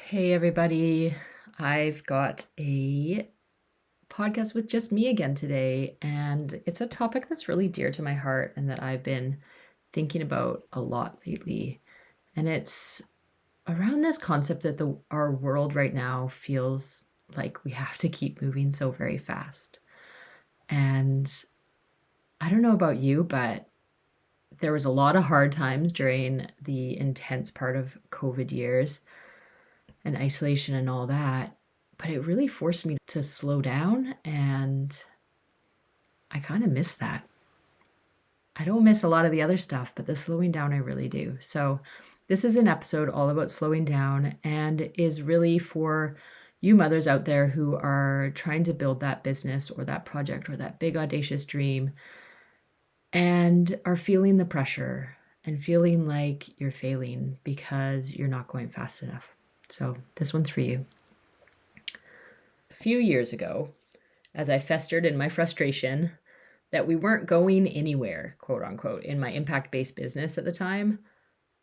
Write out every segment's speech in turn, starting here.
Hey, everybody. I've got a podcast with just me again today, and it's a topic that's really dear to my heart and that I've been thinking about a lot lately. And it's around this concept that our world right now feels like we have to keep moving so very fast. And I don't know about you, but there was a lot of hard times during the intense part of COVID years and isolation and all that. But it really forced me to slow down, and I kind of miss that. I don't miss a lot of the other stuff, but the slowing down I really do. So, this is an episode all about slowing down and is really for you mothers out there who are trying to build that business or that project or that big audacious dream and are feeling the pressure and feeling like you're failing because you're not going fast enough. So, this one's for you. A few years ago, as I festered in my frustration that we weren't going anywhere, quote unquote, in my impact based business at the time,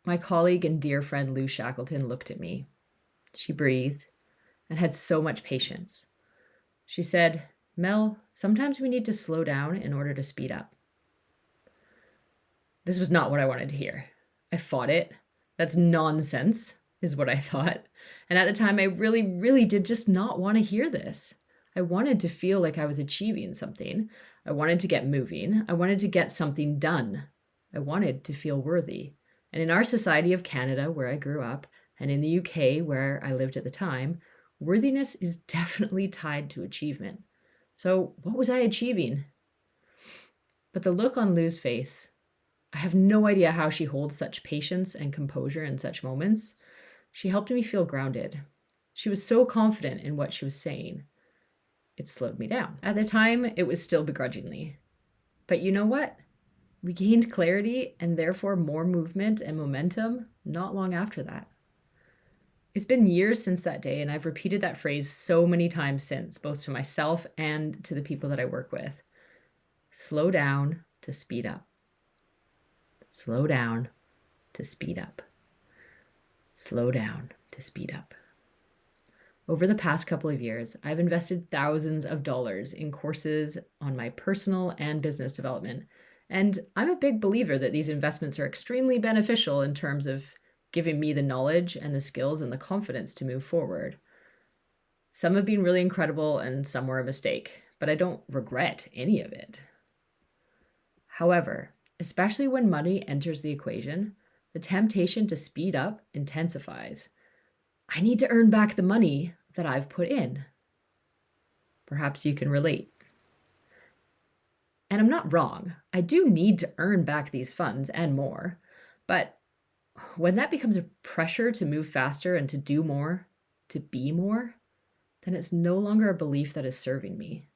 my colleague and dear friend Lou Shackleton looked at me. She breathed and had so much patience. She said, "Mel, sometimes we need to slow down in order to speed up." This was not what I wanted to hear. I fought it. That's nonsense, is what I thought. And at the time, I really, really did just not want to hear this. I wanted to feel like I was achieving something. I wanted to get moving. I wanted to get something done. I wanted to feel worthy. And in our society of Canada, where I grew up, and in the UK, where I lived at the time, worthiness is definitely tied to achievement. So, what was I achieving? But the look on Lou's face, I have no idea how she holds such patience and composure in such moments. She helped me feel grounded. She was so confident in what she was saying. It slowed me down. At the time, it was still begrudgingly. But you know what? We gained clarity and therefore more movement and momentum not long after that. It's been years since that day, and I've repeated that phrase so many times since, both to myself and to the people that I work with. Slow down to speed up. Slow down to speed up. Slow down to speed up. Over the past couple of years, I've invested thousands of dollars in courses on my personal and business development. And I'm a big believer that these investments are extremely beneficial in terms of giving me the knowledge and the skills and the confidence to move forward. Some have been really incredible and some were a mistake, but I don't regret any of it. However, especially when money enters the equation, the temptation to speed up intensifies. I need to earn back the money that I've put in. Perhaps you can relate. And I'm not wrong. I do need to earn back these funds and more. But when that becomes a pressure to move faster and to do more, to be more, then it's no longer a belief that is serving me.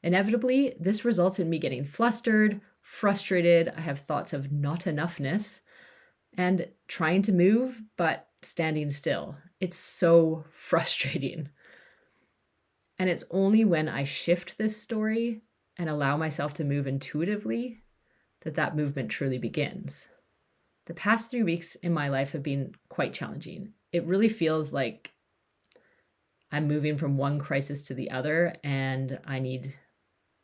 Inevitably, this results in me getting flustered, frustrated. I have thoughts of not enoughness and trying to move, but standing still. It's so frustrating. And it's only when I shift this story and allow myself to move intuitively that that movement truly begins. The past 3 weeks in my life have been quite challenging. It really feels like I'm moving from one crisis to the other, and I need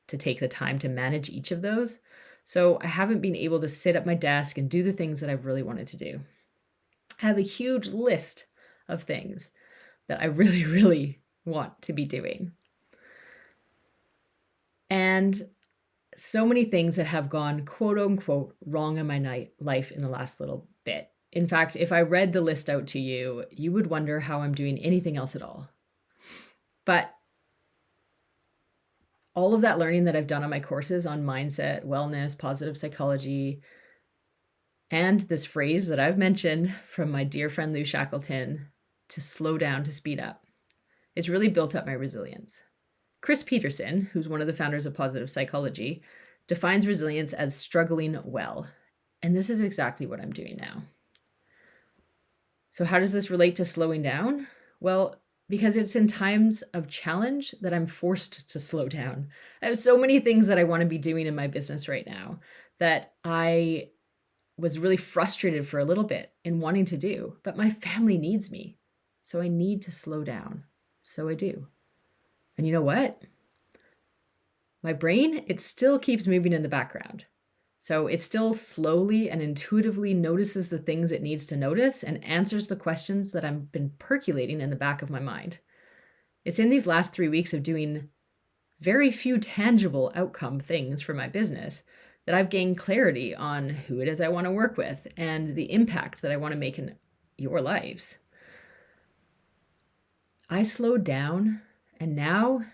to take the time to manage each of those. So I haven't been able to sit at my desk and do the things that I've really wanted to do. I have a huge list of things that I really, really want to be doing. And so many things that have gone quote unquote wrong in my life in the last little bit. In fact, if I read the list out to you, you would wonder how I'm doing anything else at all. But all of that learning that I've done on my courses on mindset, wellness, positive psychology, and this phrase that I've mentioned from my dear friend Lou Shackleton, to slow down to speed up, it's really built up my resilience. Chris Peterson, who's one of the founders of positive psychology, defines resilience as struggling well. And this is exactly what I'm doing now. So how does this relate to slowing down? Well, because it's in times of challenge that I'm forced to slow down. I have so many things that I want to be doing in my business right now that I was really frustrated for a little bit in wanting to do, but my family needs me. So I need to slow down. So I do. And you know what? My brain, it still keeps moving in the background. So it still slowly and intuitively notices the things it needs to notice and answers the questions that I've been percolating in the back of my mind. It's in these last 3 weeks of doing very few tangible outcome things for my business that I've gained clarity on who it is I want to work with and the impact that I want to make in your lives. I slowed down, and now,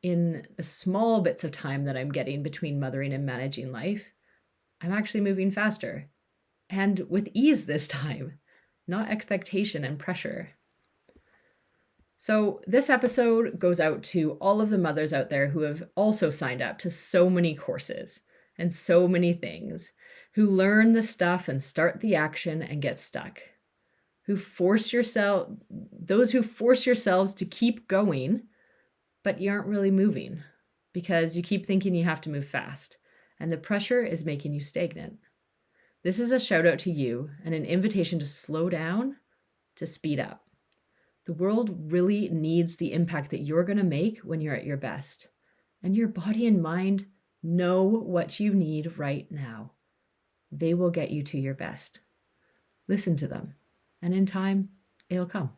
in the small bits of time that I'm getting between mothering and managing life, I'm actually moving faster and with ease this time, not expectation and pressure. So, this episode goes out to all of the mothers out there who have also signed up to so many courses and so many things, who learn the stuff and start the action and get stuck, those who force yourselves to keep going, but you aren't really moving because you keep thinking you have to move fast, and the pressure is making you stagnant. This is a shout out to you and an invitation to slow down, to speed up. The world really needs the impact that you're going to make when you're at your best. And your body and mind know what you need right now. They will get you to your best. Listen to them, and in time, it'll come.